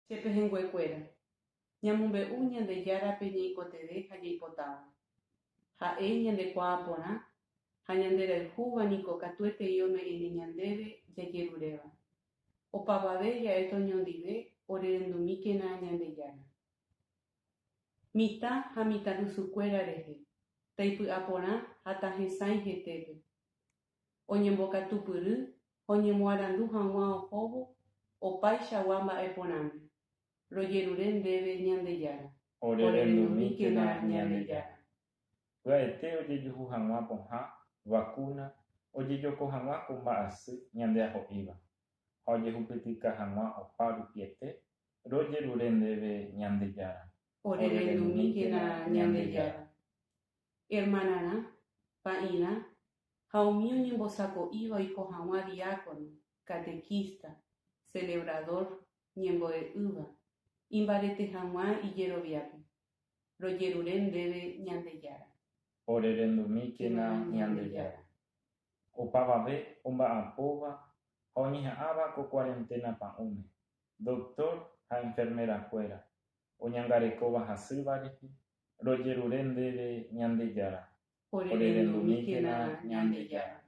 Chepehenguekuéra. Ñamombe'u Ñandejárape ñaikotevẽ ha jaipotáva. Ha'e ñandekuaa porã ha ñanderayhúvaniko katuetei ome'ẽne ñandéve jajeruréva. Opavave ja'e toñondive orerendumíkena Ñandejára. Mitã ha mitãhusukuéra rehe, taipy'a porã ha tahesãi hetépe. Oñembokatupyry ha oñemoarandu hag̃ua ohóvo opaichagua mba'eporãme. Rojerure ndéve Ñandejára. Orerendumíkena Ñandejára. Pya'ete ojejuhu hag̃ua pohã, vakúna, ojejoko hag̃ua ko mba'asy ñande'aho'íva ha ojehupytyka hag̃ua opa rupiete. Rojerure ndéve Ñandejára. Orerendumíkena Ñandejára. Hermanarã, pa'irã ha umi oñembosako'íva oiko hag̃ua diácono, catequista, celebrador, ñembo'e'ýva, imbarete hag̃ua ijeroviápe. Rojerure ndéve Ñandejára. Orerendumíkena Ñandejára. Opavave omba'apóva ha oñeha'ãva ko cuarentena pa'ũme. Doctor ha enfermerakuéra oñangarekóva hasýva rehe. Rojerure ndéve Ñandejára. Orerendumíkena Ñandejára.